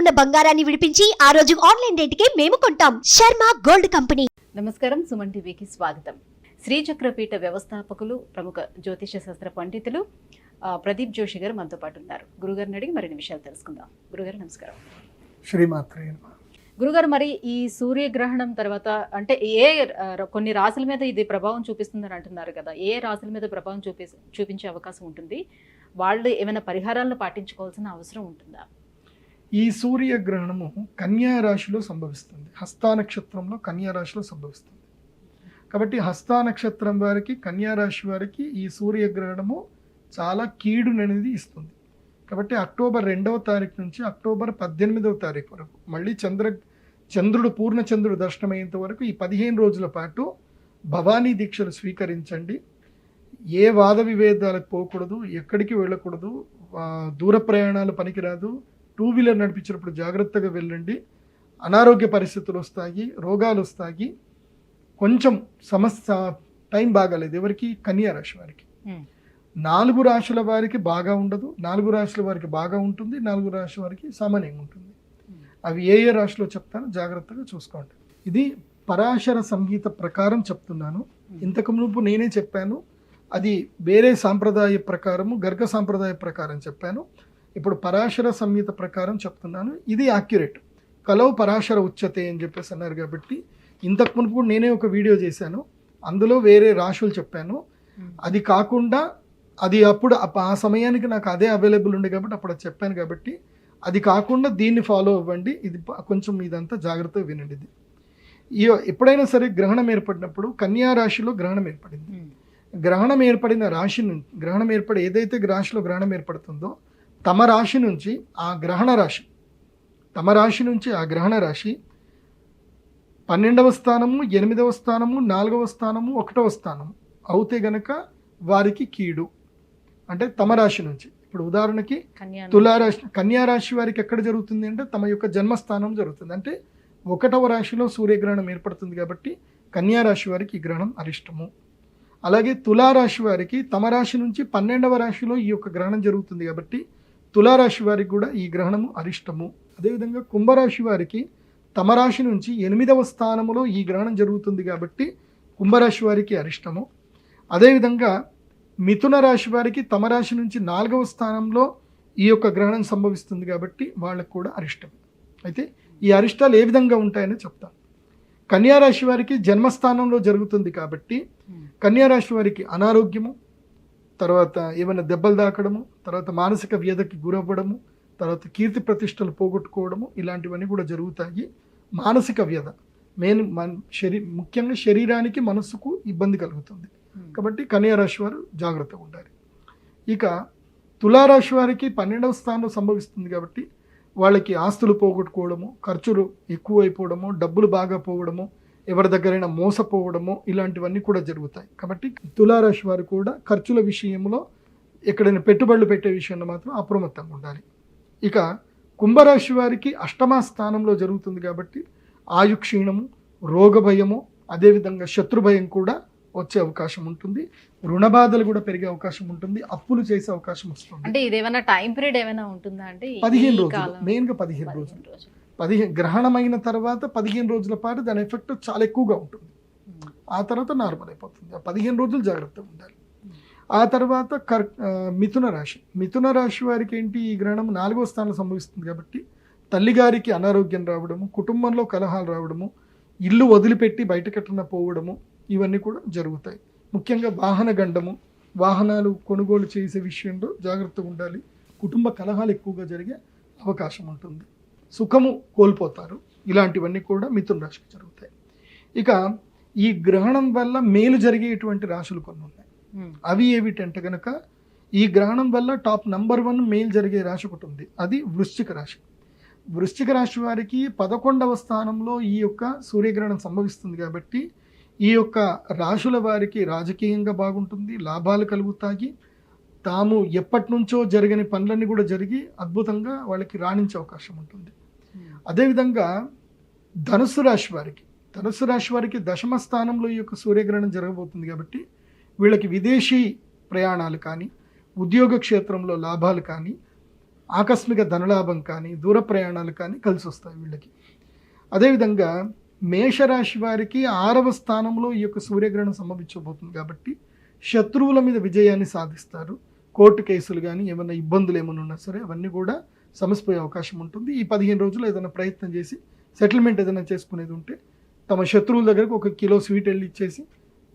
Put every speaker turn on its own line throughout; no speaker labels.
ఉన్న బంగారాన్ని విడిపించి ఆ రోజు ఆన్లైన్ రేటుకే మేము కొంటాం. Sharma gold company.
నమస్కారం, సుమన్ టీవీకి స్వాగతం. శ్రీచక్రపీఠ వ్యవస్థాపకులు, ప్రముఖ జ్యోతిష శాస్త్ర పండితులు ప్రదీప్ జోషి గారు మనతో పాటు ఉన్నారు. గురుగారిని అడిగి మరిన్ని విషయాలు తెలుసుకుందాం. గురుగారు నమస్కారం.
శ్రీమాత్రే నమః.
గురుగారు, మరి ఈ సూర్యగ్రహణం తర్వాత అంటే కొన్ని రాశుల మీద ఇది ప్రభావం చూపిస్తుందని అంటున్నారు కదా, ఏ రాశుల మీద ప్రభావం చూపించే అవకాశం ఉంటుంది? వాళ్ళు ఏమైనా పరిహారాలను పాటించుకోవాల్సిన అవసరం ఉంటుందా?
ఈ సూర్యగ్రహణము కన్యా రాశిలో సంభవిస్తుంది. హస్తా నక్షత్రంలో కన్యా రాశిలో సంభవిస్తుంది. కాబట్టి హస్తా నక్షత్రం వారికి, కన్యా రాశి వారికి ఈ సూర్యగ్రహణము చాలా కీడుననేది ఇస్తుంది. కాబట్టి అక్టోబర్ 2వ తారీఖు నుంచి అక్టోబర్ 18వ తారీఖు వరకు, మళ్ళీ చంద్రుడు పూర్ణచంద్రుడు దర్శనమయ్యేంత వరకు ఈ 15 రోజుల పాటు భవానీ దీక్షలు స్వీకరించండి. ఏ వాద విభేదాలకు పోకూడదు, ఎక్కడికి వెళ్ళకూడదు, దూర ప్రయాణాలు పనికిరాదు, 2 వీలర్ నడిపించినప్పుడు జాగ్రత్తగా వెళ్ళండి. అనారోగ్య పరిస్థితులు వస్తాయి, రోగాలు వస్తాయి. కొంచెం సమస్య టైం బాగాలేదు ఎవరికి? కన్యా రాశి వారికి. 4 రాశుల వారికి బాగా ఉండదు, 4 రాశుల వారికి బాగా ఉంటుంది, 4 రాశుల వారికి సామాన్యంగా ఉంటుంది. అవి ఏ ఏ రాశిలో చెప్తానో జాగ్రత్తగా చూసుకోండి. ఇది పరాశర సంహిత ప్రకారం చెప్తున్నాను. ఇంతకు మునుపు నేనే చెప్పాను, అది వేరే సాంప్రదాయ ప్రకారము, గర్గ సాంప్రదాయ ప్రకారం చెప్పాను. ఇప్పుడు పరాశర సంహిత ప్రకారం చెప్తున్నాను. ఇది యాక్యురేట్. కలవు పరాశర ఉచ్యతే అని చెప్పేసి అన్నారు కాబట్టి, ఇంతకు మునుపు కూడా నేనే ఒక వీడియో చేశాను, అందులో వేరే రాశులు చెప్పాను. అది కాకుండా అది అప్పుడు ఆ సమయానికి నాకు అదే అవైలబుల్ ఉండే కాబట్టి అప్పుడు చెప్పాను. కాబట్టి అది కాకుండా దీన్ని ఫాలో అవ్వండి. ఇది కొంచెం ఇదంతా జాగ్రత్తగా వినండి. ఇది ఎప్పుడైనా సరే గ్రహణం ఏర్పడినప్పుడు, కన్యా రాశిలో గ్రహణం ఏర్పడింది. గ్రహణం ఏర్పడిన రాశి నుంచి, గ్రహణం ఏర్పడి ఏదైతే రాశిలో గ్రహణం ఏర్పడుతుందో తమ రాశి నుంచి ఆ గ్రహణ రాశి, తమ రాశి నుంచి ఆ గ్రహణ రాశి 12వ స్థానము, 8వ స్థానము, 4వ స్థానము, 1వ స్థానము అవుతే గనక వారికి కీడు. అంటే తమ రాశి నుంచి, ఇప్పుడు ఉదాహరణకి తులారాశి, కన్యా రాశి వారికి ఎక్కడ జరుగుతుంది అంటే తమ యొక్క జన్మస్థానం జరుగుతుంది. అంటే 1వ రాశిలో సూర్యగ్రహణం ఏర్పడుతుంది కాబట్టి కన్యా రాశి వారికి ఈ గ్రహణం అరిష్టము. అలాగే తులారాశి వారికి తమ రాశి నుంచి 12వ రాశిలో ఈ యొక్క గ్రహణం జరుగుతుంది కాబట్టి తులారాశి వారికి కూడా ఈ గ్రహణము అరిష్టము. అదేవిధంగా కుంభరాశి వారికి తమ రాశి నుంచి 8వ స్థానములో ఈ గ్రహణం జరుగుతుంది కాబట్టి కుంభరాశి వారికి అరిష్టము. అదేవిధంగా మిథున రాశి వారికి తమ రాశి నుంచి 4వ స్థానంలో ఈ యొక్క గ్రహణం సంభవిస్తుంది కాబట్టి వాళ్ళకు కూడా అరిష్టం. అయితే ఈ అరిష్టాలు ఏ విధంగా ఉంటాయని చెప్తాను. కన్యా రాశి వారికి జన్మస్థానంలో జరుగుతుంది కాబట్టి కన్యా రాశి వారికి అనారోగ్యము, తర్వాత ఏమైనా దెబ్బలు తాకడము, తర్వాత మానసిక వ్యధకి గురవ్వడము, తర్వాత కీర్తి ప్రతిష్టలు పోగొట్టుకోవడము, ఇలాంటివన్నీ కూడా జరుగుతాయి. మానసిక వ్యధ ముఖ్యంగా శరీరానికి, మనస్సుకు ఇబ్బంది కలుగుతుంది కాబట్టి కన్యా రాశి వారు జాగ్రత్తగా ఉండాలి. ఇక తులారాశి వారికి 12వ స్థానంలో సంభవిస్తుంది కాబట్టి వాళ్ళకి ఆస్తులు పోగొట్టుకోవడము, ఖర్చులు ఎక్కువైపోవడము, డబ్బులు బాగా పోవడము, ఎవరి దగ్గరైనా మోసపోవడము, ఇలాంటివన్నీ కూడా జరుగుతాయి. కాబట్టి తులారాశి వారు కూడా ఖర్చుల విషయంలో, ఎక్కడైనా పెట్టుబడులు పెట్టే విషయంలో మాత్రం అప్రమత్తంగా ఉండాలి. ఇక కుంభరాశి వారికి 8వ స్థానంలో జరుగుతుంది కాబట్టి ఆయుక్షీణము, రోగభయము, అదేవిధంగా శత్రుభయం కూడా వచ్చే అవకాశం ఉంటుంది. రుణ బాధలు కూడా పెరిగే అవకాశం ఉంటుంది. అప్పులు చేసే అవకాశం వస్తుంది.
అంటే ఇదేమైనా టైం పీరియడ్ ఏమైనా ఉంటుందా? అంటే
15 రోజులు, మెయిన్గా 15 రోజులు. 15 గ్రహణమైన తర్వాత 15 రోజుల పాటు దాని ఎఫెక్ట్ చాలా ఎక్కువగా ఉంటుంది. ఆ తర్వాత నార్మల్ అయిపోతుంది. ఆ 15 రోజులు జాగ్రత్తగా ఉండాలి. ఆ తర్వాత మిథున రాశి వారికి ఏంటి, ఈ గ్రహణం 4వ స్థానంలో సంభవిస్తుంది కాబట్టి తల్లిగారికి అనారోగ్యం రావడము, కుటుంబంలో కలహాలు రావడము, ఇల్లు వదిలిపెట్టి బయటకెట్టన పోవడము, ఇవన్నీ కూడా జరుగుతాయి. ముఖ్యంగా వాహన గండము, వాహనాలు కొనుగోలు చేసే విషయంలో జాగ్రత్తగా ఉండాలి. కుటుంబ కలహాలు ఎక్కువగా జరిగే అవకాశం ఉంటుంది. సుఖము కోల్పోతారు. ఇలాంటివన్నీ కూడా మిథున రాశికి జరుగుతాయి. ఇక ఈ గ్రహణం వల్ల మేలు జరిగేటువంటి రాశులు కొన్ని ఉన్నాయి. అవి ఏమిటంటే కనుక, ఈ గ్రహణం వల్ల టాప్ నంబర్ 1 మేలు జరిగే రాశి ఒకటి ఉంది. అది వృశ్చిక రాశి. వృశ్చిక రాశి వారికి 11వ స్థానంలో ఈ యొక్క సూర్యగ్రహణం సంభవిస్తుంది కాబట్టి ఈ యొక్క రాశుల వారికి రాజకీయంగా బాగుంటుంది, లాభాలు కలుగుతాయి. తాము ఎప్పటి నుంచో జరగని పనులన్నీ కూడా జరిగి అద్భుతంగా వాళ్ళకి రాణించే అవకాశం ఉంటుంది. అదేవిధంగా ధనుసు రాశి వారికి 10వ స్థానంలో ఈ యొక్క సూర్యగ్రహణం జరగబోతుంది కాబట్టి వీళ్ళకి విదేశీ ప్రయాణాలు కానీ, ఉద్యోగ క్షేత్రంలో లాభాలు కానీ, ఆకస్మిక ధనలాభం కానీ దూర ప్రయాణాలు కానీ కలిసి వస్తాయి వీళ్ళకి. అదేవిధంగా మేషరాశి వారికి 6వ స్థానంలో ఈ యొక్క సూర్యగ్రహణం సంభవించబోతుంది కాబట్టి శత్రువుల మీద విజయాన్ని సాధిస్తారు. కోర్టు కేసులు కానీ ఏమైనా ఇబ్బందులు ఏమైనా ఉన్నా సరే అవన్నీ కూడా సమసిపోయే అవకాశం ఉంటుంది. ఈ 15 రోజులు ఏదైనా ప్రయత్నం చేసి సెటిల్మెంట్ ఏదైనా చేసుకునేది ఉంటే తమ శత్రువుల దగ్గరకు 1 కిలో స్వీట్ వెళ్ళి ఇచ్చేసి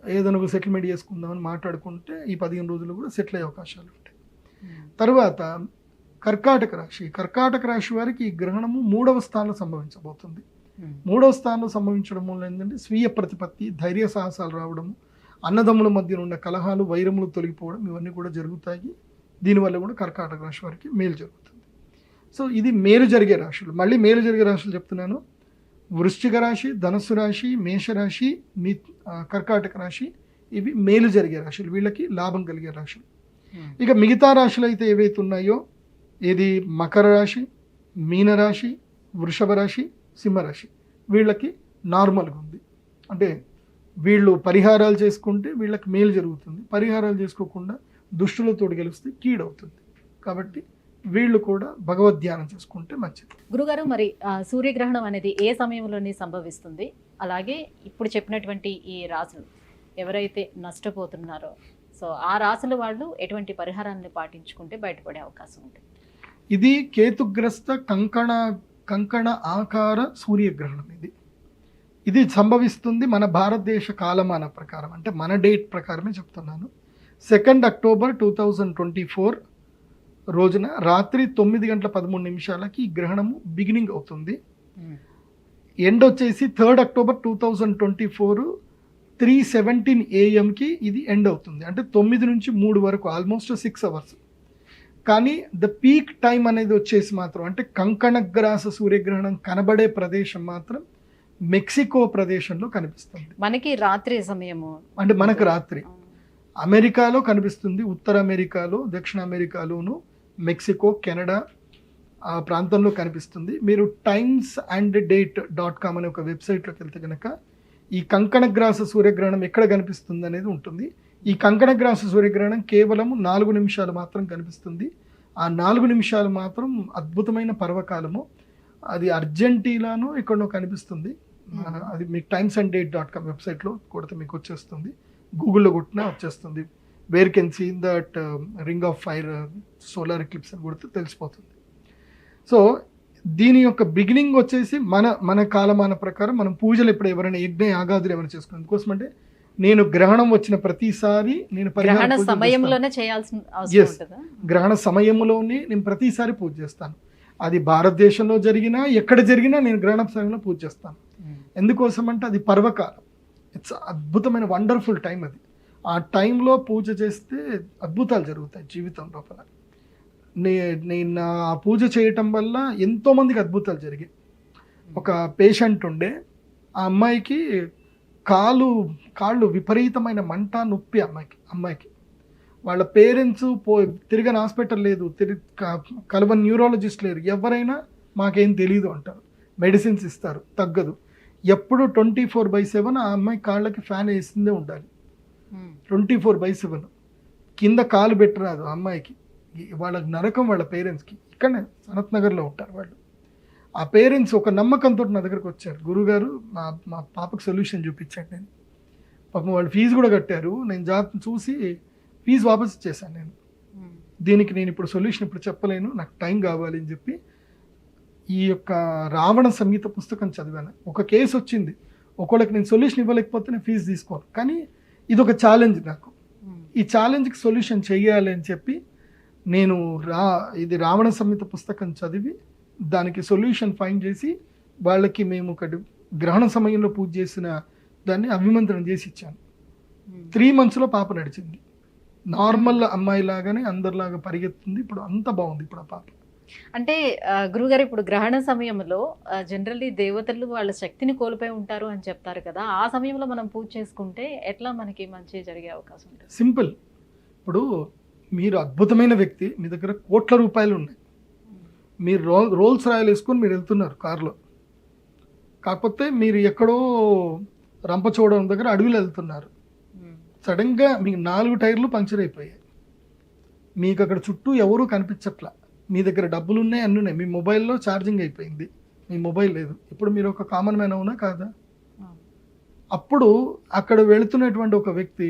ఏదైనా ఒక సెటిల్మెంట్ చేసుకుందామని మాట్లాడుకుంటే ఈ 15 రోజులు కూడా సెటిల్ అయ్యే అవకాశాలు ఉంటాయి. తర్వాత కర్కాటక రాశి వారికి ఈ గ్రహణము 3వ స్థానంలో సంభవించబోతుంది. 3వ స్థానంలో సంభవించడం వల్ల ఏంటంటే స్వీయ ప్రతిపత్తి, ధైర్య సాహసాలు రావడము, అన్నదమ్ముల మధ్య ఉన్న కలహాలు, వైరములు తొలగిపోవడం ఇవన్నీ కూడా జరుగుతాయి. దీనివల్ల కూడా కర్కాటక రాశి వారికి మేలు జరుగుతుంది. సో ఇది మేలు జరిగే రాశులు. మళ్ళీ మేలు జరిగే రాశులు చెప్తున్నాను. వృశ్చిక రాశి, ధనుస్సు రాశి, మేషరాశి, కర్కాటక రాశి ఇవి మేలు జరిగే రాశులు, వీళ్ళకి లాభం కలిగే రాశులు. ఇక మిగతా రాశులు అయితే ఏవైతే ఉన్నాయో ఇది మకర రాశి, మీనరాశి, వృషభ రాశి, సింహరాశి వీళ్ళకి నార్మల్గా ఉంది. అంటే వీళ్ళు పరిహారాలు చేసుకుంటే వీళ్ళకి మేలు జరుగుతుంది, పరిహారాలు చేసుకోకుండా దుష్టులతో గెలిస్తే కీడవుతుంది. కాబట్టి వీళ్ళు కూడా భగవద్ ధ్యానం చేసుకుంటే మంచిది.
గురుగారు, మరి సూర్యగ్రహణం అనేది ఏ సమయంలోనే సంభవిస్తుంది? అలాగే ఇప్పుడు చెప్పినటువంటి ఈ రాశులు ఎవరైతే నష్టపోతున్నారో సో ఆ రాశుల వాళ్ళు ఎటువంటి పరిహారాన్ని పాటించుకుంటే బయటపడే అవకాశం ఉంటుంది?
ఇది కేతుగ్రస్త కంకణ ఆకార సూర్యగ్రహణం. ఇది సంభవిస్తుంది మన భారతదేశ కాలమాన ప్రకారం, అంటే మన డేట్ ప్రకారమే చెప్తున్నాను. 2 అక్టోబర్ 2024 రోజున రాత్రి 9:13 ఈ గ్రహణము బిగినింగ్ అవుతుంది. ఎండ్ వచ్చేసి 3 అక్టోబర్ 2024 3:17 AM ఇది ఎండ్ అవుతుంది. అంటే 9 నుంచి 3 వరకు ఆల్మోస్ట్ 6 అవర్స్. కానీ ద పీక్ టైం అనేది వచ్చేసి మాత్రం అంటే కంకణగ్రాస సూర్యగ్రహణం కనబడే ప్రదేశం మాత్రం మెక్సికో ప్రదేశంలో కనిపిస్తుంది.
మనకి రాత్రి సమయము,
అంటే మనకు రాత్రి అమెరికాలో కనిపిస్తుంది, ఉత్తర అమెరికాలో, దక్షిణ అమెరికాలోను, మెక్సికో, కెనడా ఆ ప్రాంతంలో కనిపిస్తుంది. మీరు timesandDate.com అనే ఒక వెబ్సైట్లోకి వెళ్తే కనుక ఈ కంకణగ్రాస సూర్యగ్రహణం ఎక్కడ కనిపిస్తుంది అనేది ఉంటుంది. ఈ కంకణగ్రాస సూర్యగ్రహణం కేవలం 4 నిమిషాలు మాత్రం కనిపిస్తుంది. ఆ 4 నిమిషాలు మాత్రం అద్భుతమైన పర్వకాలము. అది అర్జెంటీనాను ఎక్కడో కనిపిస్తుంది. అది మీకు timesandDate.com వెబ్సైట్లో కొడితే మీకు వచ్చేస్తుంది, గూగుల్లో కొట్టినా వచ్చేస్తుంది. Where can see that ring of fire solar eclipse అని కొడితే తెలిసిపోతుంది. సో దీని యొక్క బిగినింగ్ వచ్చేసి మన కాలమాన ప్రకారం మనం పూజలు ఎప్పుడు ఎవరైనా యజ్ఞ యాగాదులు ఎవరైనా చేసుకున్నాం. ఎందుకోసం అంటే నేను గ్రహణం వచ్చిన ప్రతిసారి నేను
గ్రహణ సమయంలోనే చేయాల్సిన అవసరం ఉంటుందా?
గ్రహణ సమయంలోనే నేను ప్రతిసారి పూజ చేస్తాను. అది భారతదేశంలో జరిగినా ఎక్కడ జరిగినా నేను గ్రహణ సమయంలో పూజ చేస్తాను. ఎందుకోసం అంటే అది పర్వకాలం, ఇట్స్ అద్భుతమైన వండర్ఫుల్ టైం. అది ఆ టైంలో పూజ చేస్తే అద్భుతాలు జరుగుతాయి జీవితం లోపల. నేను ఆ పూజ చేయటం వల్ల ఎంతోమందికి అద్భుతాలు జరిగాయి. ఒక పేషెంట్ ఉండే, ఆ అమ్మాయికి కాళ్ళు విపరీతమైన మంట, నొప్పి అమ్మాయికి వాళ్ళ పేరెంట్స్ తిరిగిన హాస్పిటల్ లేదు, కలవని న్యూరాలజిస్ట్ లేరు, ఎవరైనా మాకేం తెలియదు అంటారు, మెడిసిన్స్ ఇస్తారు, తగ్గదు. ఎప్పుడు 24/7 ఆ అమ్మాయి కాళ్ళకి ఫ్యాన్ వేసిందే ఉండాలి. 24/7 కింద కాలు పెట్టరాదు ఆ అమ్మాయికి. వాళ్ళకి నరకం వాళ్ళ పేరెంట్స్కి. ఇక్కడనే సనత్ నగర్లో ఉంటారు వాళ్ళు. ఆ పేరెంట్స్ ఒక నమ్మకంతో నా దగ్గరకు వచ్చారు, గురుగారు మా పాపకు సొల్యూషన్ చూపించండి. నేను పాపం వాళ్ళు ఫీజు కూడా కట్టారు. నేను చూసి ఫీజు వాపస్ ఇచ్చేసాను. దీనికి నేను ఇప్పుడు సొల్యూషన్ ఇప్పుడు చెప్పలేను, నాకు టైం కావాలి అని చెప్పి ఈ యొక్క రావణ సంహిత పుస్తకం చదివాను. ఒక కేసు వచ్చింది, ఒకళ్ళకి నేను సొల్యూషన్ ఇవ్వలేకపోతే నేను ఫీజు తీసుకోను, కానీ ఇది ఒక ఛాలెంజ్ నాకు. ఈ ఛాలెంజ్కి సొల్యూషన్ చెయ్యాలి అని చెప్పి నేను ఇది రావణ సంహిత పుస్తకం చదివి దానికి సొల్యూషన్ ఫైండ్ చేసి వాళ్ళకి మేము ఒకటి గ్రహణ సమయంలో పూజ చేసిన దాన్ని అభిమంత్రణ చేసి ఇచ్చాను. 3 monthsలో పాప నడిచింది. నార్మల్ అమ్మాయి లాగానే అందరిలాగా పరిగెత్తుంది. ఇప్పుడు అంత బాగుంది ఇప్పుడు ఆ పాప.
అంటే గురుగారు, ఇప్పుడు గ్రహణ సమయంలో జనరల్లీ దేవతలు వాళ్ళ శక్తిని కోల్పోయి ఉంటారు అని చెప్తారు కదా, ఆ సమయంలో మనం పూజ చేసుకుంటే ఎట్లా మనకి మంచి జరిగే అవకాశం ఉంటుంది?
సింపుల్. ఇప్పుడు మీరు అద్భుతమైన వ్యక్తి, మీ దగ్గర కోట్ల రూపాయలు ఉన్నాయి, మీరు రోల్స్ రాయల్ వేసుకొని మీరు వెళ్తున్నారు కారులో, కాకపోతే మీరు ఎక్కడో రంపచోడవరం దగ్గర అడవిలో వెళ్తున్నారు. సడన్గా మీకు 4 టైర్లు పంక్చర్ అయిపోయాయి. మీకు అక్కడ చుట్టూ ఎవరూ కనిపించట్లా, మీ దగ్గర డబ్బులు ఉన్నాయి, అన్నీ ఉన్నాయి, మీ మొబైల్లో ఛార్జింగ్ అయిపోయింది, మీ మొబైల్ లేదు. ఇప్పుడు మీరు ఒక కామన్ మ్యాన్ అవునా కాదా? అప్పుడు అక్కడ వెళుతున్నటువంటి ఒక వ్యక్తి,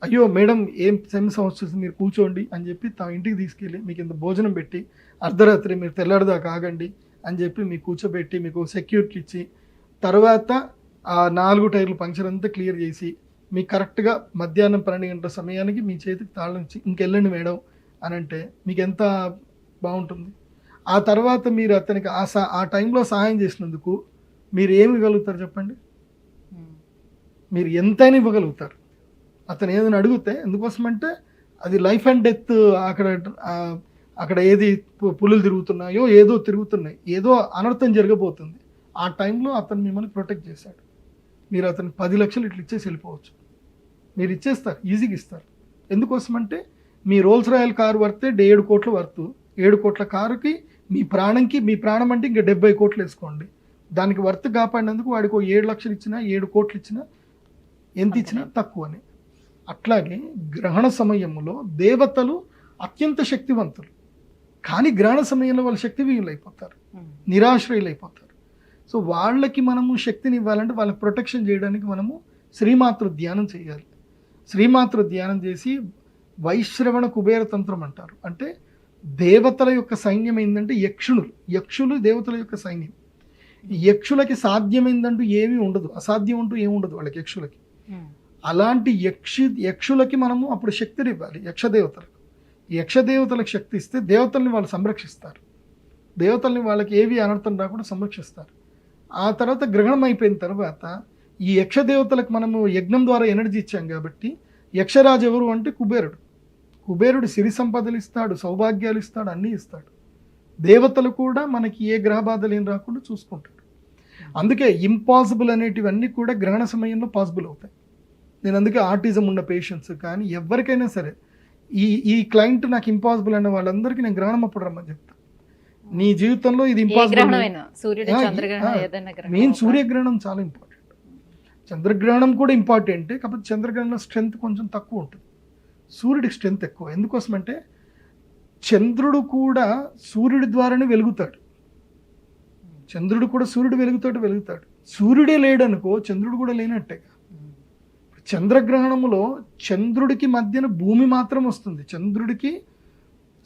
అయ్యో మేడం ఏం సమస్య వస్తుంది, మీరు కూర్చోండి అని చెప్పి తమ ఇంటికి తీసుకెళ్ళి మీకు ఇంత భోజనం పెట్టి, అర్ధరాత్రి మీరు తెల్లారిదాకా ఆగండి అని చెప్పి మీకు కూర్చోబెట్టి, మీకు సెక్యూరిటీ ఇచ్చి, తర్వాత ఆ 4 టైర్లు పంక్చర్ అంతా క్లియర్ చేసి, మీకు కరెక్ట్గా మధ్యాహ్నం 12 గంటల సమయానికి మీ చేతికి తాళం ఇచ్చి ఇంకెళ్ళండి మేడం అని అంటే మీకు ఎంత బాగుంటుంది. ఆ తర్వాత మీరు అతనికి ఆ టైంలో సహాయం చేసినందుకు మీరు ఏమి ఇవ్వగలుగుతారు చెప్పండి? మీరు ఎంతైనా ఇవ్వగలుగుతారు. అతను ఏదైనా అడిగితే, ఎందుకోసమంటే అది లైఫ్ అండ్ డెత్. అక్కడ ఏది పులులు తిరుగుతున్నాయో, ఏదో తిరుగుతున్నాయి, ఏదో అనర్థం జరగబోతుంది. ఆ టైంలో అతను మిమ్మల్ని ప్రొటెక్ట్ చేశాడు. మీరు అతను 10 లక్షలు ఇట్లా ఇచ్చేసి వెళ్ళిపోవచ్చు. మీరు ఇచ్చేస్తారు, ఈజీగా ఇస్తారు. ఎందుకోసమంటే మీ రోల్స్ రాయల్ కారు వర్తే 7 కోట్ల వర్త్. 7 కోట్ల కారుకి మీ ప్రాణం అంటే ఇంకా 70 కోట్లు వేసుకోండి. దానికి వర్త్ కాపాడినందుకు వాడికి 7 లక్షలు ఇచ్చినా, 7 కోట్లు ఇచ్చినా, ఎంత ఇచ్చినా తక్కువనే. అట్లాగే గ్రహణ సమయంలో దేవతలు అత్యంత శక్తివంతులు, కానీ గ్రహణ సమయంలో వాళ్ళ శక్తిహీనులు అయిపోతారు, నిరాశ్రయులు అయిపోతారు. సో వాళ్ళకి మనము శక్తిని ఇవ్వాలంటే వాళ్ళకి ప్రొటెక్షన్ చేయడానికి మనము శ్రీమాతృ ధ్యానం చేయాలి. శ్రీమాతృ ధ్యానం చేసి వైశ్రవణ కుబేర తంత్రం అంటారు. అంటే దేవతల యొక్క సైన్యం ఏంటంటే యక్షులు దేవతల యొక్క సైన్యం. యక్షులకి సాధ్యమైందంటూ ఏమీ ఉండదు, అసాధ్యం అంటూ ఏమి ఉండదు వాళ్ళకి, యక్షులకి. అలాంటి యక్షులకి మనము అప్పుడు శక్తిని ఇవ్వాలి. యక్షదేవతలకు శక్తి ఇస్తే దేవతల్ని వాళ్ళు సంరక్షిస్తారు. దేవతల్ని వాళ్ళకి ఏవి అనర్థం రాకుండా సంరక్షిస్తారు. ఆ తర్వాత గ్రహణం అయిపోయిన తర్వాత ఈ యక్షదేవతలకు మనము యజ్ఞం ద్వారా ఎనర్జీ ఇచ్చాం కాబట్టి, యక్షరాజు ఎవరు అంటే కుబేరుడు సిరి సంపదలు ఇస్తాడు, సౌభాగ్యాలు ఇస్తాడు, అన్నీ ఇస్తాడు. దేవతలు కూడా మనకి ఏ గ్రహ బాధలు ఏం రాకుండా చూసుకుంటాడు. అందుకే ఇంపాసిబుల్ అనేటివన్నీ కూడా గ్రహణ సమయంలో పాసిబుల్ అవుతాయి. నేను అందుకే ఆటిజం ఉన్న పేషెంట్స్ కానీ ఎవరికైనా సరే, ఈ క్లయింట్ నాకు ఇంపాసిబుల్ అనే వాళ్ళందరికీ నేను గ్రహణం అప్పుడు రమ్మని చెప్తాను. నీ జీవితంలో ఇది ఇంపాసిబుల్. మెయిన్ సూర్యగ్రహణం చాలా ఇంపార్టెంట్. చంద్రగ్రహణం కూడా ఇంపార్టెంటే, కాకపోతే చంద్రగ్రహణంలో స్ట్రెంత్ కొంచెం తక్కువ ఉంటుంది, సూర్యుడికి స్ట్రెంత్ ఎక్కువ. ఎందుకోసమంటే చంద్రుడు కూడా సూర్యుడి ద్వారానే వెలుగుతాడు. సూర్యుడు వెలుగుతాడు. సూర్యుడే లేడనుకో చంద్రుడు కూడా లేనట్టేగా. చంద్రగ్రహణములో చంద్రుడికి మధ్యన భూమి మాత్రం వస్తుంది,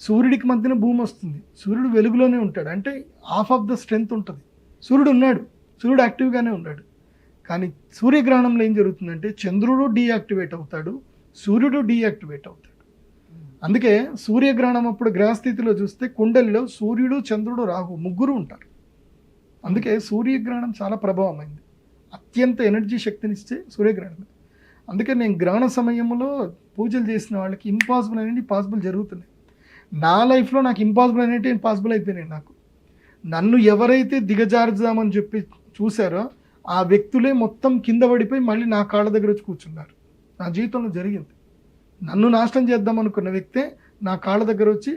సూర్యుడికి మధ్యన భూమి వస్తుంది. సూర్యుడు వెలుగులోనే ఉంటాడు, అంటే హాఫ్ ఆఫ్ ద స్ట్రెంత్ ఉంటుంది. సూర్యుడు యాక్టివ్గానే ఉన్నాడు. కానీ సూర్యగ్రహణంలో ఏం జరుగుతుందంటే చంద్రుడు డీయాక్టివేట్ అవుతాడు, సూర్యుడు డీయాక్టివేట్ అవుతాడు. అందుకే సూర్యగ్రహణం అప్పుడు గ్రహస్థితిలో చూస్తే కుండలిలో సూర్యుడు, చంద్రుడు, రాహు ముగ్గురు ఉంటారు. అందుకే సూర్యగ్రహణం చాలా ప్రభావమైంది, అత్యంత ఎనర్జీ శక్తినిచ్చే సూర్యగ్రహణం. అందుకే నేను గ్రహణ సమయంలో పూజలు చేసిన వాళ్ళకి ఇంపాసిబుల్ అనేవి పాసిబుల్ జరుగుతున్నాయి. నా లైఫ్లో నాకు ఇంపాసిబుల్ అనేవి పాసిబుల్ అయిపోయినాయి. నన్ను ఎవరైతే దిగజారుదామని చెప్పి చూశారో ఆ వ్యక్తులే మొత్తం కింద పడిపోయి మళ్ళీ నా కాళ్ళ దగ్గర వచ్చి కూర్చున్నారు. నా జీవితంలో జరిగింది. నన్ను నాశనం చేద్దాం అనుకున్న వ్యక్తే నా కాళ్ళ దగ్గర వచ్చి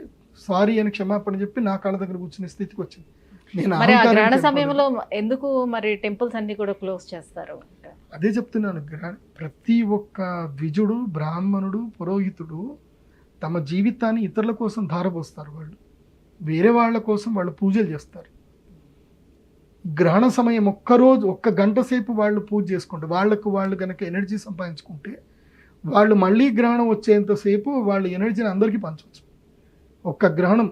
సారీ అని క్షమాపణ చెప్పి నా కాళ్ళ దగ్గర కూర్చునే స్థితికి వచ్చింది.
గ్రహణ సమయంలో ఎందుకు మరి టెంపుల్స్ అన్ని కూడా క్లోజ్ చేస్తారు?
అదే చెప్తున్నాను. ప్రతి ఒక్క ద్విజుడు, బ్రాహ్మణుడు, పురోహితుడు తమ జీవితాన్ని ఇతరుల కోసం ధారపోస్తారు. వాళ్ళు వేరే వాళ్ళ కోసం వాళ్ళు పూజలు చేస్తారు. గ్రహణ సమయం ఒక్క గంట సేపు వాళ్ళు పూజ చేసుకుంటే వాళ్ళు కనుక ఎనర్జీ సంపాదించుకుంటే వాళ్ళు మళ్ళీ గ్రహణం వచ్చేంతసేపు వాళ్ళ ఎనర్జీని అందరికీ పంచవచ్చు. ఒక్క గ్రహణం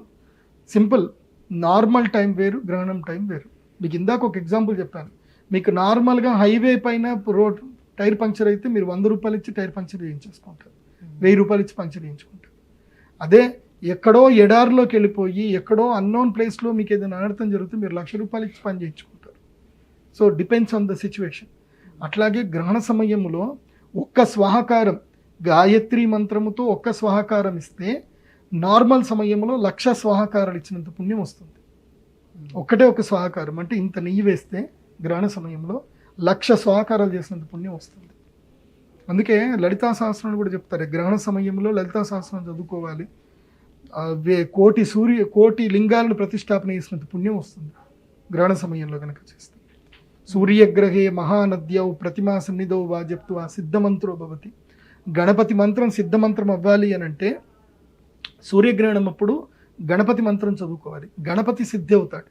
సింపుల్. నార్మల్ టైం వేరు, గ్రహణం టైం వేరు. మీకు ఇందాక ఒక ఎగ్జాంపుల్ చెప్పాను. మీకు నార్మల్గా హైవే పైన రోడ్ టైర్ పంక్చర్ అయితే మీరు 100 రూపాయలు ఇచ్చి టైర్ పంక్చర్ చేయించేసుకుంటారు, 1000 రూపాయలు ఇచ్చి పంక్చర్ చేయించుకుంటారు. అదే ఎక్కడో ఎడారిలోకి వెళ్ళిపోయి ఎక్కడో అన్నోన్ ప్లేస్లో మీకు ఏదైనా అనర్థం జరిగితే మీరు 1,00,000 రూపాయలు ఇచ్చి పని చేయించుకుంటారు. So depends on the situation. అట్లాగే గ్రహణ సమయంలో ఒక్క స్వాహకారం, గాయత్రి మంత్రముతో ఒక్క స్వాహకారం ఇస్తే నార్మల్ సమయంలో 1,00,000 స్వాహకారాలు ఇచ్చినంత పుణ్యం వస్తుంది. ఒక్కటే ఒక స్వాహకారం అంటే ఇంత నెయ్యి వేస్తే గ్రహణ సమయంలో 1,00,000 స్వాహకారాలు చేసినంత పుణ్యం వస్తుంది. అందుకే లలితా సహస్రాలు కూడా చెప్తారు, గ్రహణ సమయంలో లలితా సహస్రం చదువుకోవాలి, కోటి లింగాలను ప్రతిష్టాపన చేసినంత పుణ్యం వస్తుంది గ్రహణ సమయంలో కనుక చేస్తే. సూర్యగ్రహే మహానద్యౌ ప్రతిమా సన్నిధౌ వా జప్త్వా సిద్ధమంత్రో భవతి. గణపతి మంత్రం సిద్ధమంత్రం అవ్వాలి అని అంటే సూర్యగ్రహణం అప్పుడు గణపతి మంత్రం చదువుకోవాలి. గణపతి సిద్ధి అవుతాడు.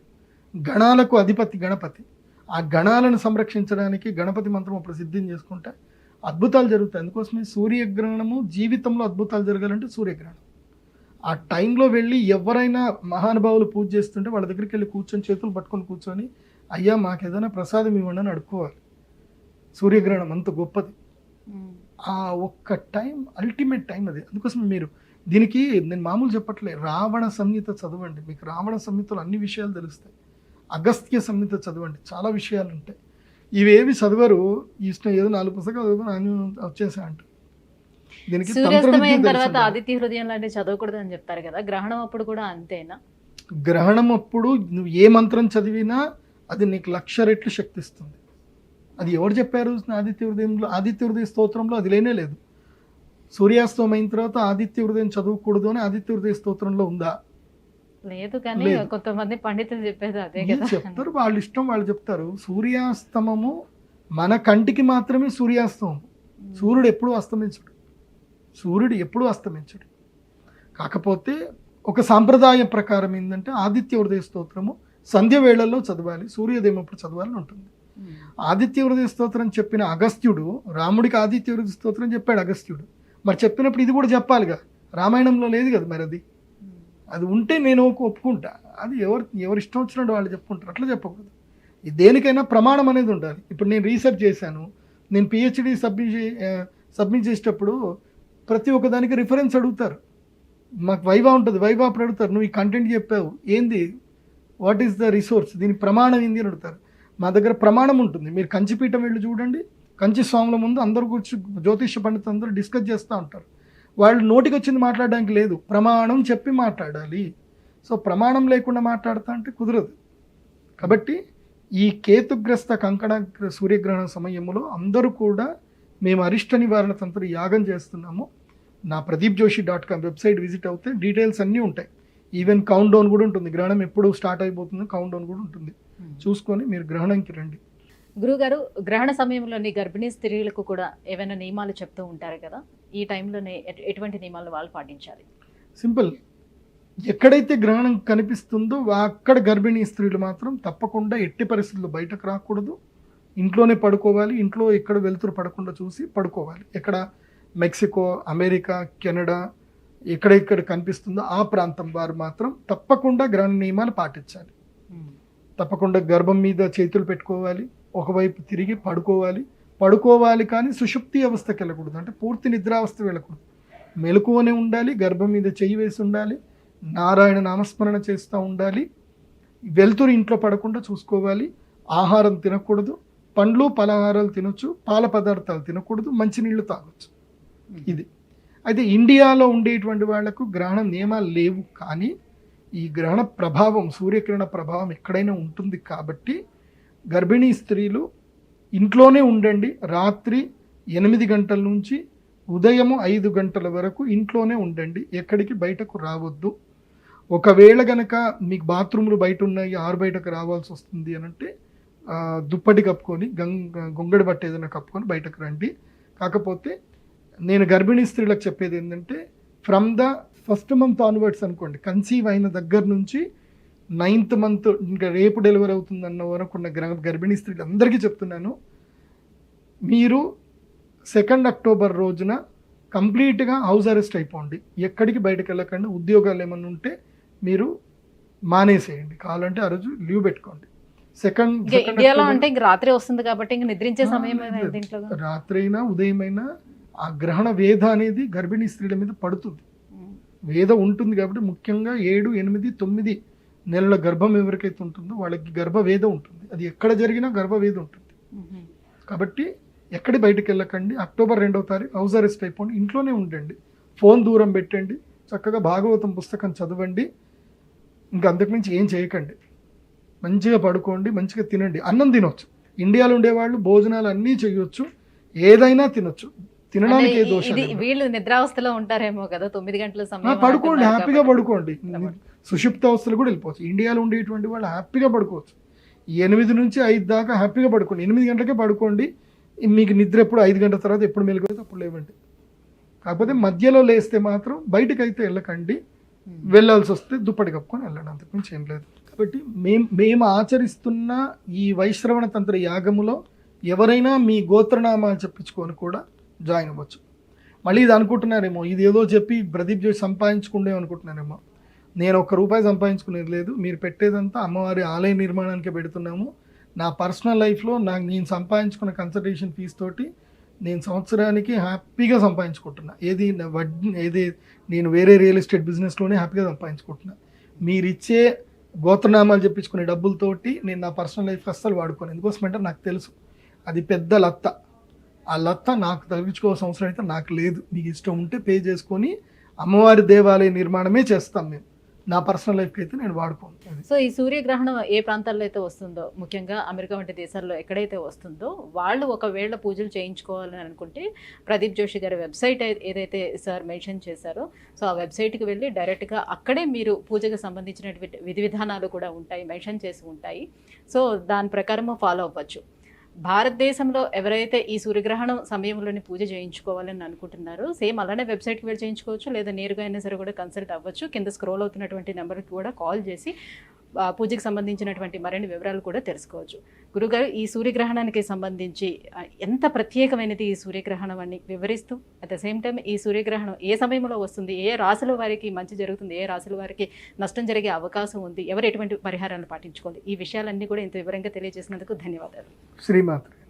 గణాలకు అధిపతి గణపతి. ఆ గణాలను సంరక్షించడానికి గణపతి మంత్రం అప్పుడు సిద్ధిని చేసుకుంటే అద్భుతాలు జరుగుతాయి. అందుకోసమే సూర్యగ్రహణము జీవితంలో అద్భుతాలు జరగాలంటే సూర్యగ్రహణం. ఆ టైంలో వెళ్ళి ఎవరైనా మహానుభావులు పూజ చేస్తుంటే వాళ్ళ దగ్గరికి వెళ్ళి కూర్చొని చేతులు పట్టుకొని కూర్చొని అయ్యా మాకు ఏదైనా ప్రసాదం ఇవ్వండి అని అడుక్కోవాలి. సూర్యగ్రహణం అంత గొప్పది. ఆ ఒక్క టైం అల్టిమేట్ టైం అది. అందుకోసం మీరు దీనికి నేను మామూలు చెప్పట్లే, రావణ సంహిత చదవండి, మీకు రావణ సంహితలో అన్ని విషయాలు తెలుస్తాయి. అగస్త్య సంహిత చదవండి, చాలా విషయాలు ఉంటాయి. ఇవేవి చదవరు, ఇష్టం ఏదో 4 పుస్తకాలు చదువుకొని వచ్చేసా అంటారు. దీనికి
సూర్యాస్తమయం తర్వాత ఆదిత్య హృదయం లాంటివి చదవకూడదు అని చెప్తారు కదా, గ్రహణం అప్పుడు కూడా అంతేనా?
గ్రహణం అప్పుడు నువ్వు ఏ మంత్రం చదివినా అది నీకు 1,00,000 రెట్లు శక్తి ఇస్తుంది. అది ఎవరు చెప్పారు? ఆదిత్య హృదయంలో, ఆదిత్య హృదయ స్తోత్రంలో అది లేనే లేదు. సూర్యాస్తమయం అయిన తర్వాత ఆదిత్య హృదయం చదవకూడదు అని ఆదిత్య హృదయ స్తోత్రంలో ఉందా?
లేదు, కానీ కొంతమంది పండితులు చెప్పేది అదే కదా.
చెప్తారు, వాళ్ళ ఇష్టం వాళ్ళు చెప్తారు. సూర్యాస్తమము మన కంటికి మాత్రమే సూర్యాస్తమం. సూర్యుడు ఎప్పుడూ అస్తమించడు. సూర్యుడు ఎప్పుడూ అస్తమించడు. కాకపోతే ఒక సాంప్రదాయ ప్రకారం ఏంటంటే ఆదిత్య హృదయ స్తోత్రము సంధ్య వేళల్లో చదవాలి, సూర్యోదయం అప్పుడు చదవాలని ఉంటుంది. ఆదిత్య హృదయ స్తోత్రం చెప్పిన అగస్త్యుడు రాముడికి ఆదిత్య హృదయ స్తోత్రం చెప్పాడు అగస్త్యుడు. మరి చెప్పినప్పుడు ఇది కూడా చెప్పాలిగా. రామాయణంలో లేదు కదా మరి అది. అది ఉంటే నేను ఒప్పుకుంటా. అది ఎవరు ఇష్టం వచ్చినట్టు వాళ్ళు చెప్పుకుంటారు, అట్లా చెప్పకూడదు. దేనికైనా ప్రమాణం అనేది ఉండాలి. ఇప్పుడు నేను రీసెర్చ్ చేశాను, నేను పిహెచ్డి సబ్మిట్ చేసేటప్పుడు ప్రతి ఒక్క దానికి రిఫరెన్స్ అడుగుతారు. మాకు వైవా ఉంటుంది, వైవా అప్పుడు అడుగుతారు నువ్వు ఈ కంటెంట్ చెప్పావు ఏంది, వాట్ ఈస్ ద రిసోర్స్, దీని ప్రమాణం ఏంది అని అడుగుతారు. మా దగ్గర ప్రమాణం ఉంటుంది. మీరు కంచిపీఠం వెళ్ళి చూడండి, కంచి స్వాముల ముందు అందరు కూర్చు జ్యోతిష పండితులు అందరూ డిస్కస్ చేస్తూ ఉంటారు. వాళ్ళు నోటికి వచ్చింది మాట్లాడడానికి లేదు, ప్రమాణం చెప్పి మాట్లాడాలి. సో ప్రమాణం లేకుండా మాట్లాడతా అంటే కుదరదు. కాబట్టి ఈ కేతుగ్రస్త కంకణ సూర్యగ్రహణ సమయంలో అందరూ కూడా మేము అరిష్ట నివారణ తంత్ర యాగం చేస్తున్నాము. నా pradeepjoshi.com వెబ్సైట్ విజిట్ అవుతే డీటెయిల్స్ అన్నీ ఉంటాయి. ఈవెన్ కౌంట్ డౌన్ కూడా ఉంటుంది. గ్రహణం ఎప్పుడు స్టార్ట్ అయిపోతుందో కౌంట్ డౌన్ కూడా ఉంటుంది. చూసుకొని మీరు గ్రహణంకి రండి.
గురుగారు, గ్రహణ సమయంలోని గర్భిణీ స్త్రీలకు కూడా ఏమైనా నియమాలు చెప్తూ ఉంటారు కదా, ఈ టైంలోనే ఎటువంటి నియమాలు వాళ్ళు పాటించాలి?
సింపుల్. ఎక్కడైతే గ్రహణం కనిపిస్తుందో అక్కడ గర్భిణీ స్త్రీలు మాత్రం తప్పకుండా ఎట్టి పరిస్థితుల్లో బయటకు రాకూడదు, ఇంట్లోనే పడుకోవాలి. ఇంట్లో ఎక్కడ వెలుతురు పడకుండా చూసి పడుకోవాలి. ఎక్కడ మెక్సికో, అమెరికా, కెనడా ఎక్కడెక్కడ కనిపిస్తుందో ఆ ప్రాంతం వారు మాత్రం తప్పకుండా గ్రహణ నియమాలు పాటించాలి. తప్పకుండా గర్భం మీద చేతులు పెట్టుకోవాలి, ఒకవైపు తిరిగి పడుకోవాలి కానీ సుషుప్తి అవస్థకి వెళ్ళకూడదు. అంటే పూర్తి నిద్రావస్థ వెళ్ళకూడదు. మెలకువనే ఉండాలి, గర్భం మీద చెయ్యి వేసి ఉండాలి, నారాయణ నామస్మరణ చేస్తూ ఉండాలి. వెలుతురు ఇంట్లో పడకుండా చూసుకోవాలి. ఆహారం తినకూడదు, పండ్లు పలహారాలు తినొచ్చు, పాల పదార్థాలు తినకూడదు, మంచినీళ్ళు తాగొచ్చు. ఇది అయితే ఇండియాలో ఉండేటువంటి వాళ్లకు గ్రహణ నియమాలు లేవు. కానీ ఈ గ్రహణ ప్రభావం, సూర్యకిరణ ప్రభావం ఎక్కడైనా ఉంటుంది. కాబట్టి గర్భిణీ స్త్రీలు ఇంట్లోనే ఉండండి. రాత్రి 8 గంటల నుంచి ఉదయం 5 గంటల వరకు ఇంట్లోనే ఉండండి, ఎక్కడికి బయటకు రావద్దు. ఒకవేళ గనక మీకు బాత్రూమ్లు బయట ఉన్నాయి, బయటకు రావాల్సి వస్తుంది అని అంటే దుప్పటి కప్పుకొని గొంగడి బట్ట ఏదైనా కప్పుకొని బయటకు రండి. కాకపోతే నేను గర్భిణీ స్త్రీలకు చెప్పేది ఏంటంటే from the 1st month onwards అనుకోండి, కన్సీవ్ అయిన దగ్గర నుంచి 9th మంత్ ఇంకా రేపు డెలివరీ అవుతుందన్న వరకు ఉన్న గర్భిణీ స్త్రీలు అందరికీ చెప్తున్నాను, మీరు 2 అక్టోబర్ రోజున కంప్లీట్గా హౌస్ అరెస్ట్ అయిపోండి. ఎక్కడికి బయటకు వెళ్ళకండి. ఉద్యోగాలు ఏమన్నా ఉంటే మీరు మానేసేయండి, కావాలంటే ఆ రోజు లీవ్ పెట్టుకోండి.
ఇండియాలో అంటే ఇంక రాత్రి వస్తుంది కాబట్టి ఇంక నిద్రించే సమయం
రాత్రి అయినా ఉదయం అయినా ఆ గ్రహణ వేధ అనేది గర్భిణీ స్త్రీల మీద పడుతుంది. వేద ఉంటుంది కాబట్టి ముఖ్యంగా 7, 8, 9 నెలల గర్భం ఎవరికైతే ఉంటుందో వాళ్ళకి గర్భవేద ఉంటుంది. అది ఎక్కడ జరిగినా గర్భవేద ఉంటుంది. కాబట్టి ఎక్కడి బయటకు వెళ్ళకండి. అక్టోబర్ 2వ తారీఖు హౌస్ అరెస్ట్ అయిపోండి, ఇంట్లోనే ఉండండి, ఫోన్ దూరం పెట్టండి, చక్కగా భాగవతం పుస్తకం చదవండి. ఇంకా అంతకుమించి ఏం చేయకండి. మంచిగా పడుకోండి, మంచిగా తినండి. అన్నం తినొచ్చు. ఇండియాలో ఉండేవాళ్ళు భోజనాలు అన్నీ చేయొచ్చు, ఏదైనా తినొచ్చు. తినడానికి ఏ దోషం లేదు.
వీళ్ళు నిద్రావస్థలో ఉంటారేమో కదా, 9 గంటల సమయం
పడుకోండి, హ్యాపీగా పడుకోండి. సుషుప్త అవస్థలు కూడా వెళ్ళిపోవచ్చు. ఇండియాలో ఉండేటువంటి వాళ్ళు హ్యాపీగా పడుకోవచ్చు. 8 నుంచి 5 దాకా హ్యాపీగా పడుకోండి. 8 గంటలకే పడుకోండి. మీకు నిద్ర ఎప్పుడు 5 గంటల తర్వాత ఎప్పుడు మెలుగుతుంది అప్పుడు లేవండి. కాకపోతే మధ్యలో లేస్తే మాత్రం బయటకు అయితే వెళ్ళకండి. వెళ్ళాల్సి వస్తే దుప్పటి కప్పుకొని వెళ్ళండి, అంతకుమించి ఏం లేదు. కాబట్టి మేము ఆచరిస్తున్న ఈ వైశ్రవణ తంత్ర యాగములో ఎవరైనా మీ గోత్రనామాలు చెప్పించుకొని కూడా జాయిన్ అవ్వచ్చు. మళ్ళీ ఇది అనుకుంటున్నారేమో, ఇది ఏదో చెప్పి ప్రదీప్ చేసి సంపాదించుకుండే అనుకుంటున్నారేమో. నేను ₹1 సంపాదించుకునేది లేదు. మీరు పెట్టేదంతా అమ్మవారి ఆలయ నిర్మాణానికి పెడుతున్నాము. నా పర్సనల్ లైఫ్లో నేను సంపాదించుకున్న కన్సల్టేషన్ ఫీజు తోటి నేను సంవత్సరానికి హ్యాపీగా సంపాదించుకుంటున్నా. ఏది నేను వేరే రియల్ ఎస్టేట్ బిజినెస్లోనే హ్యాపీగా సంపాదించుకుంటున్నా. మీరు ఇచ్చే గోత్రనామాలు చెప్పించుకునే డబ్బులతోటి నేను నా పర్సనల్ లైఫ్ అస్సలు వాడుకోను. ఎందుకోసమంటే నాకు తెలుసు అది పెద్ద లత్త. ఆ లత్త నాకు తగ్గించుకోవాల్సిన అవసరం అయితే నాకు లేదు. మీకు ఇష్టం ఉంటే పే చేసుకొని అమ్మవారి దేవాలయ నిర్మాణమే చేస్తాం మేము. నా పర్సనల్ లైఫ్కి అయితే నేను వాడుకోను.
సో ఈ సూర్యగ్రహణం ఏ ప్రాంతాల్లో అయితే వస్తుందో, ముఖ్యంగా అమెరికా వంటి దేశాల్లో ఎక్కడైతే వస్తుందో, వాళ్ళు ఒకవేళ పూజలు చేయించుకోవాలని అనుకుంటే ప్రదీప్ జోషి గారి వెబ్సైట్ ఏదైతే సార్ మెన్షన్ చేశారో, సో ఆ వెబ్సైట్కి వెళ్ళి డైరెక్ట్గా అక్కడే మీరు పూజకు సంబంధించిన విధి విధానాలు కూడా ఉంటాయి, మెన్షన్ చేసి ఉంటాయి. సో దాని ప్రకారం ఫాలో అవ్వచ్చు. భారతదేశంలో ఎవరైతే ఈ సూర్యగ్రహణం సమయంలోని పూజ చేయించుకోవాలని అనుకుంటున్నారో సేమ్ అలానే వెబ్సైట్కి వెళ్ళి చేయించుకోవచ్చు, లేదా నేరుగా అయినా సరే కూడా కన్సల్ట్ అవ్వచ్చు. కింద స్క్రోల్ అవుతున్నటువంటి నెంబర్కి కూడా కాల్ చేసి పూజకి సంబంధించినటువంటి మరిన్ని వివరాలు కూడా తెలుసుకోవచ్చు. గురుగారు, ఈ సూర్యగ్రహణానికి సంబంధించి ఎంత ప్రత్యేకమైనది ఈ సూర్యగ్రహణం అని వివరిస్తూ, అట్ ద సేమ్ టైం ఈ సూర్యగ్రహణం ఏ సమయంలో వస్తుంది, ఏ రాశుల వారికి మంచి జరుగుతుంది, ఏ రాశుల వారికి నష్టం జరిగే అవకాశం ఉంది, ఎవరు ఎటువంటి పరిహారాలను పాటించుకోవాలి, ఈ విషయాలన్నీ కూడా ఇంత వివరంగా తెలియజేసినందుకు ధన్యవాదాలు.
శ్రీమాత్రే.